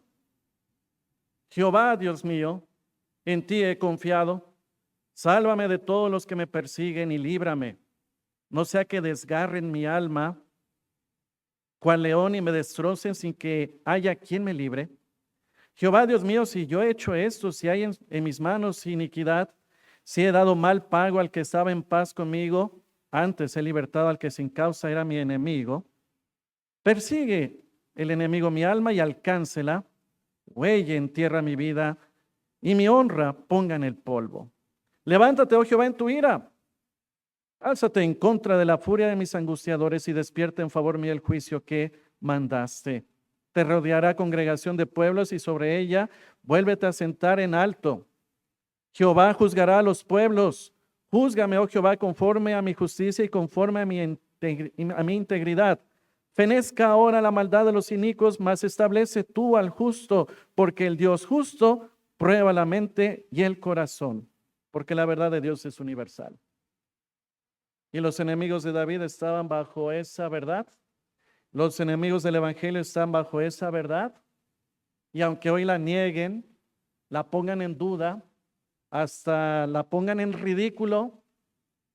[SPEAKER 1] Jehová, Dios mío, en ti he confiado. Sálvame de todos los que me persiguen y líbrame. No sea que desgarren mi alma cual león y me destrocen sin que haya quien me libre. Jehová Dios mío, si yo he hecho esto, si hay en mis manos iniquidad, si he dado mal pago al que estaba en paz conmigo, antes he libertado al que sin causa era mi enemigo, persigue el enemigo mi alma y alcáncela, huelle en tierra mi vida y mi honra ponga en el polvo. Levántate, oh Jehová, en tu ira. Álzate en contra de la furia de mis angustiadores y despierta en favor mío el juicio que mandaste. Te rodeará congregación de pueblos y sobre ella vuélvete a sentar en alto. Jehová juzgará a los pueblos. Júzgame, oh Jehová, conforme a mi justicia y conforme a mi integridad. Fenezca ahora la maldad de los inicuos, mas establece tú al justo, porque el Dios justo prueba la mente y el corazón, porque la verdad de Dios es universal. Y los enemigos de David estaban bajo esa verdad. Los enemigos del Evangelio están bajo esa verdad. Y aunque hoy la nieguen, la pongan en duda, hasta la pongan en ridículo,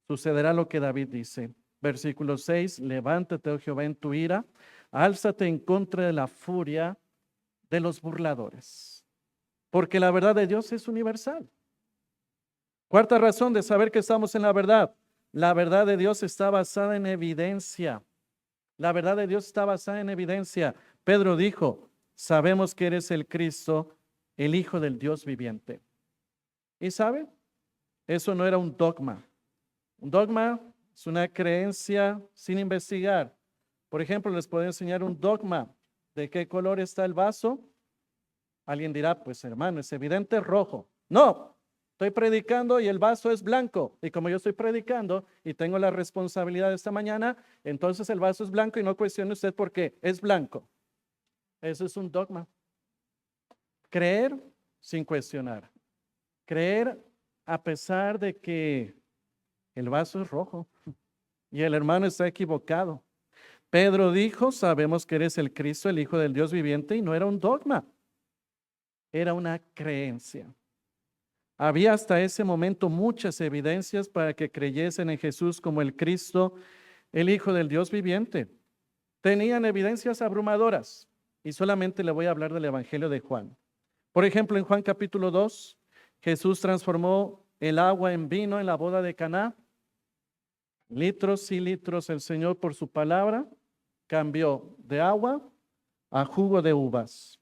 [SPEAKER 1] sucederá lo que David dice. Versículo 6, levántate, oh Jehová, en tu ira, álzate en contra de la furia de los burladores. Porque la verdad de Dios es universal. Cuarta razón de saber que estamos en la verdad. La verdad de Dios está basada en evidencia. La verdad de Dios está basada en evidencia. Pedro dijo, sabemos que eres el Cristo, el Hijo del Dios viviente. ¿Y sabe? Eso no era un dogma. Un dogma es una creencia sin investigar. Por ejemplo, les puedo enseñar un dogma. ¿De qué color está el vaso? Alguien dirá, pues hermano, es evidente rojo. No, estoy predicando y el vaso es blanco. Y como yo estoy predicando y tengo la responsabilidad de esta mañana, entonces el vaso es blanco y no cuestione usted por qué es blanco. Eso es un dogma. Creer sin cuestionar. Creer a pesar de que el vaso es rojo y el hermano está equivocado. Pedro dijo, sabemos que eres el Cristo, el Hijo del Dios viviente, y no era un dogma, era una creencia. Había hasta ese momento muchas evidencias para que creyesen en Jesús como el Cristo, el Hijo del Dios viviente. Tenían evidencias abrumadoras y solamente le voy a hablar del Evangelio de Juan. Por ejemplo, en Juan capítulo 2, Jesús transformó el agua en vino en la boda de Caná. Litros y litros el Señor por su palabra cambió de agua a jugo de uvas.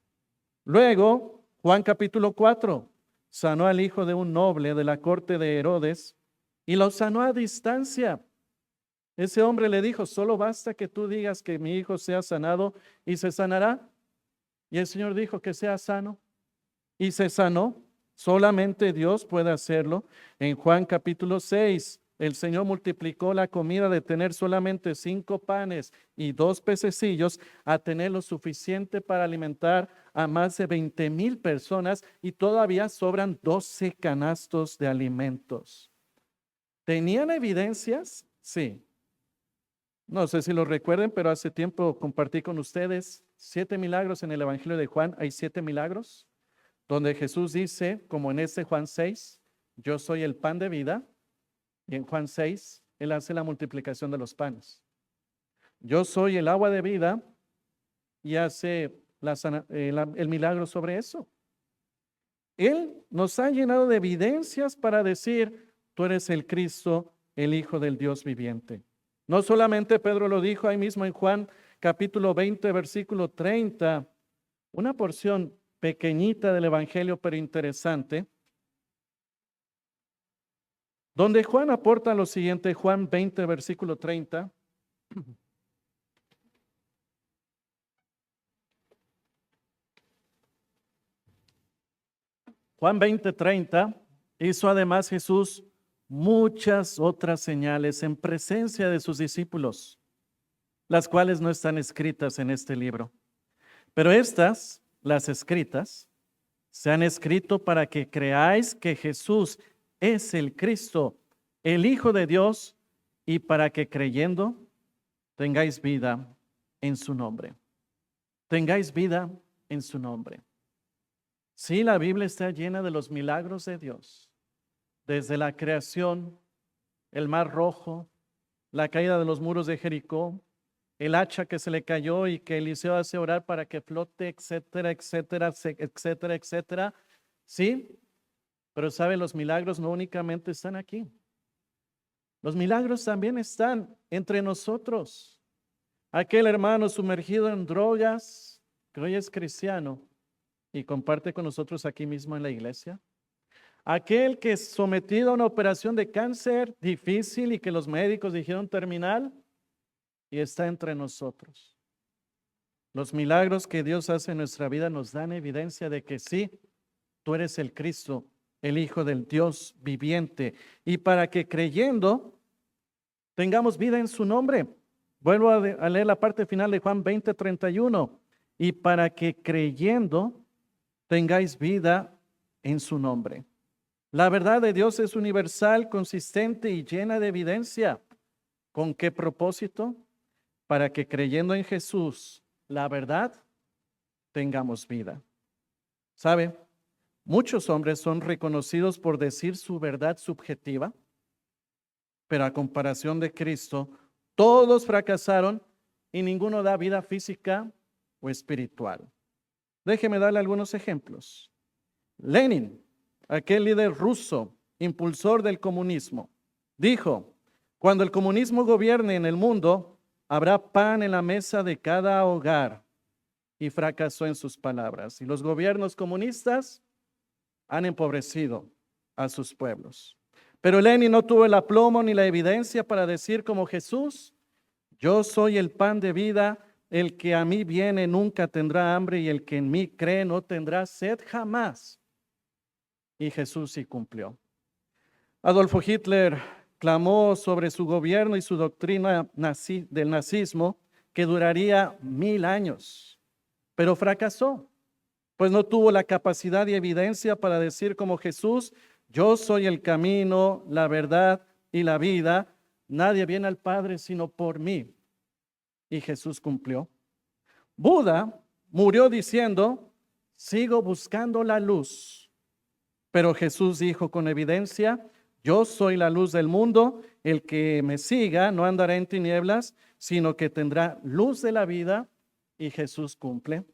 [SPEAKER 1] Luego, Juan capítulo 4, sanó al hijo de un noble de la corte de Herodes y lo sanó a distancia. Ese hombre le dijo, solo basta que tú digas que mi hijo sea sanado y se sanará. Y el Señor dijo que sea sano y se sanó. Solamente Dios puede hacerlo. En Juan capítulo 6, el Señor multiplicó la comida de tener solamente 5 panes y 2 pececillos a tener lo suficiente para alimentar a más de 20,000 personas y todavía sobran 12 canastos de alimentos. ¿Tenían evidencias? Sí. No sé si lo recuerden, pero hace tiempo compartí con ustedes 7 milagros en el Evangelio de Juan. Hay 7 milagros donde Jesús dice, como en este Juan 6, yo soy el pan de vida. Y en Juan 6, Él hace la multiplicación de los panes. Yo soy el agua de vida y hace el milagro sobre eso. Él nos ha llenado de evidencias para decir, tú eres el Cristo, el Hijo del Dios viviente. No solamente Pedro lo dijo ahí mismo en Juan capítulo 20, versículo 30, una porción pequeñita del Evangelio, pero interesante, donde Juan aporta lo siguiente, Juan 20, versículo 30. Juan 20, 30, hizo además Jesús muchas otras señales en presencia de sus discípulos, las cuales no están escritas en este libro. Pero estas, las escritas, se han escrito para que creáis que Jesús es el Cristo, el Hijo de Dios, y para que creyendo tengáis vida en su nombre. Tengáis vida en su nombre. Sí, la Biblia está llena de los milagros de Dios. desde la creación, el mar rojo, la caída de los muros de Jericó, el hacha que se le cayó y que Eliseo hace orar para que flote, etcétera, etcétera, etcétera, etcétera. Sí, pero sabe, los milagros no únicamente están aquí. Los milagros también están entre nosotros. Aquel hermano sumergido en drogas, que hoy es cristiano y comparte con nosotros aquí mismo en la iglesia. Aquel que es sometido a una operación de cáncer difícil y que los médicos dijeron terminal y está entre nosotros. Los milagros que Dios hace en nuestra vida nos dan evidencia de que sí, tú eres el Cristo, el Hijo del Dios viviente. Y para que creyendo tengamos vida en su nombre. Vuelvo a leer la parte final de Juan 20:31. Y para que creyendo tengáis vida en su nombre. La verdad de Dios es universal, consistente y llena de evidencia. ¿Con qué propósito? Para que creyendo en Jesús, la verdad, tengamos vida. ¿Sabe? Muchos hombres son reconocidos por decir su verdad subjetiva, pero a comparación de Cristo, todos fracasaron y ninguno da vida física o espiritual. Déjeme darle algunos ejemplos. Lenin, aquel líder ruso, impulsor del comunismo, dijo: cuando el comunismo gobierne en el mundo, habrá pan en la mesa de cada hogar. Y fracasó en sus palabras. Y los gobiernos comunistas han empobrecido a sus pueblos. Pero Lenin no tuvo el aplomo ni la evidencia para decir como Jesús: yo soy el pan de vida, el que a mí viene nunca tendrá hambre y el que en mí cree no tendrá sed jamás. Y Jesús sí cumplió. Adolfo Hitler clamó sobre su gobierno y su doctrina del nazismo que duraría 1000 años, pero fracasó, pues no tuvo la capacidad y evidencia para decir como Jesús: yo soy el camino, la verdad y la vida, nadie viene al Padre sino por mí. Y Jesús cumplió. Buda murió diciendo: sigo buscando la luz. Pero Jesús dijo con evidencia: yo soy la luz del mundo, el que me siga no andará en tinieblas, sino que tendrá luz de la vida. Y Jesús cumple.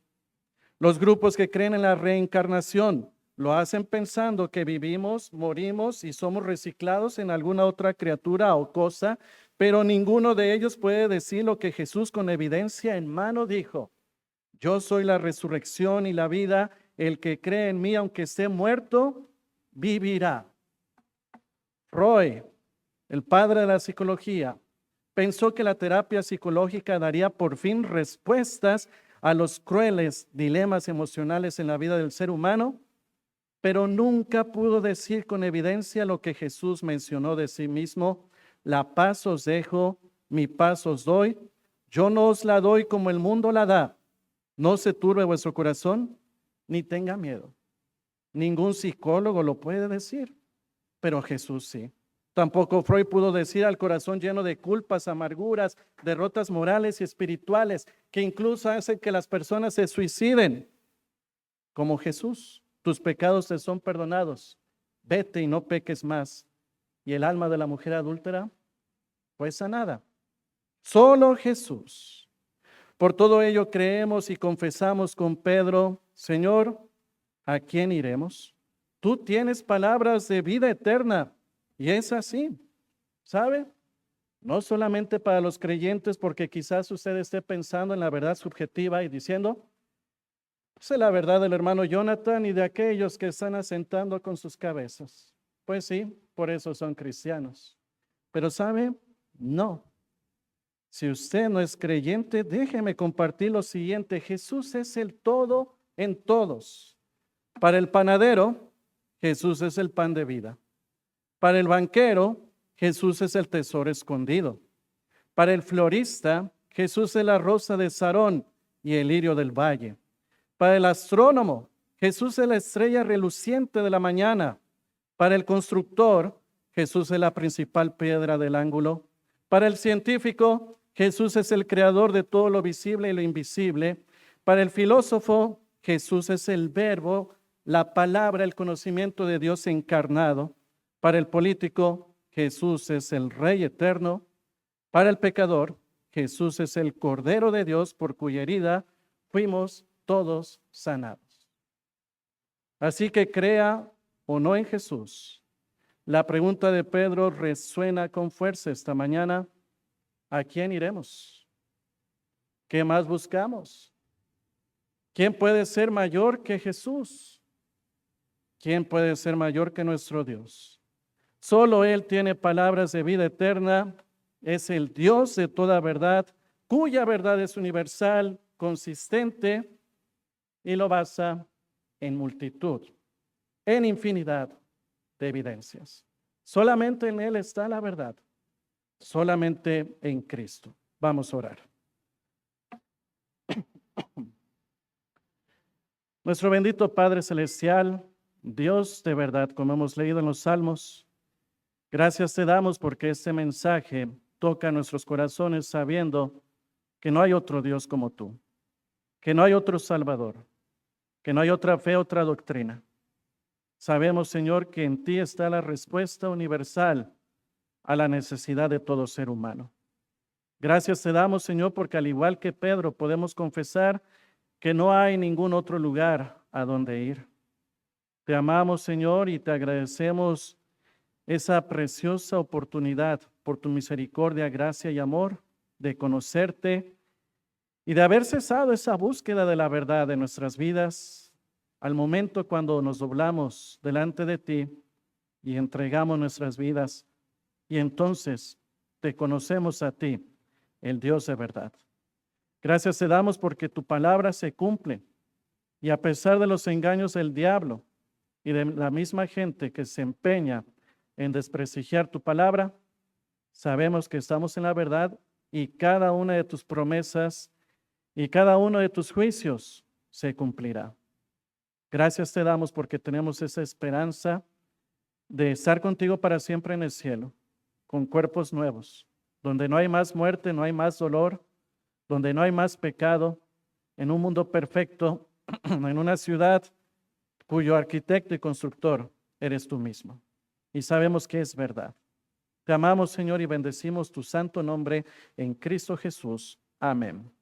[SPEAKER 1] Los grupos que creen en la reencarnación lo hacen pensando que vivimos, morimos y somos reciclados en alguna otra criatura o cosa, pero ninguno de ellos puede decir lo que Jesús con evidencia en mano dijo: yo soy la resurrección y la vida, el que cree en mí, aunque esté muerto, vivirá. Freud, el padre de la psicología, pensó que la terapia psicológica daría por fin respuestas a los crueles dilemas emocionales en la vida del ser humano, pero nunca pudo decir con evidencia lo que Jesús mencionó de sí mismo: la paz os dejo, mi paz os doy, yo no os la doy como el mundo la da. No se turbe vuestro corazón, ni tenga miedo. Ningún psicólogo lo puede decir, pero Jesús sí. Tampoco Freud pudo decir al corazón lleno de culpas, amarguras, derrotas morales y espirituales, que incluso hacen que las personas se suiciden, como Jesús: tus pecados te son perdonados, vete y no peques más. Y el alma de la mujer adúltera fue sanada. Solo Jesús. Por todo ello creemos y confesamos con Pedro: Señor, ¿a quién iremos? Tú tienes palabras de vida eterna. Y es así, ¿sabe? No solamente para los creyentes, porque quizás usted esté pensando en la verdad subjetiva y diciendo: esa es la verdad del hermano Jonathan y de aquellos que están asentando con sus cabezas. Pues sí, por eso son cristianos. Pero ¿sabe? No. Si usted no es creyente, déjeme compartir lo siguiente: Jesús es el todo en todos. Para el panadero, Jesús es el pan de vida. Para el banquero, Jesús es el tesoro escondido. Para el florista, Jesús es la rosa de Sarón y el lirio del valle. Para el astrónomo, Jesús es la estrella reluciente de la mañana. Para el constructor, Jesús es la principal piedra del ángulo. Para el científico, Jesús es el creador de todo lo visible y lo invisible. Para el filósofo, Jesús es el verbo, la palabra, el conocimiento de Dios encarnado. Para el político, Jesús es el Rey eterno. Para el pecador, Jesús es el Cordero de Dios por cuya herida fuimos todos sanados. Así que crea o no en Jesús. La pregunta de Pedro resuena con fuerza esta mañana. ¿A quién iremos? ¿Qué más buscamos? ¿Quién puede ser mayor que Jesús? ¿Quién puede ser mayor que nuestro Dios? Solo Él tiene palabras de vida eterna. Es el Dios de toda verdad, cuya verdad es universal, consistente y lo basa en multitud, en infinidad de evidencias. Solamente en Él está la verdad, solamente en Cristo. Vamos a orar. Nuestro bendito Padre Celestial, Dios de verdad, como hemos leído en los Salmos, gracias te damos porque este mensaje toca nuestros corazones sabiendo que no hay otro Dios como tú, que no hay otro Salvador, que no hay otra fe, otra doctrina. Sabemos, Señor, que en ti está la respuesta universal a la necesidad de todo ser humano. Gracias te damos, Señor, porque al igual que Pedro podemos confesar que no hay ningún otro lugar a donde ir. Te amamos, Señor, y te agradecemos esa preciosa oportunidad por tu misericordia, gracia y amor de conocerte y de haber cesado esa búsqueda de la verdad de nuestras vidas al momento cuando nos doblamos delante de ti y entregamos nuestras vidas y entonces te conocemos a ti, el Dios de verdad. Gracias te damos porque tu palabra se cumple y a pesar de los engaños del diablo y de la misma gente que se empeña en desprestigiar tu palabra, sabemos que estamos en la verdad y cada una de tus promesas y cada uno de tus juicios se cumplirá. Gracias te damos porque tenemos esa esperanza de estar contigo para siempre en el cielo, con cuerpos nuevos, donde no hay más muerte, no hay más dolor, donde no hay más pecado, en un mundo perfecto, en una ciudad cuyo arquitecto y constructor eres tú mismo. Y sabemos que es verdad. Te amamos, Señor, y bendecimos tu santo nombre en Cristo Jesús. Amén.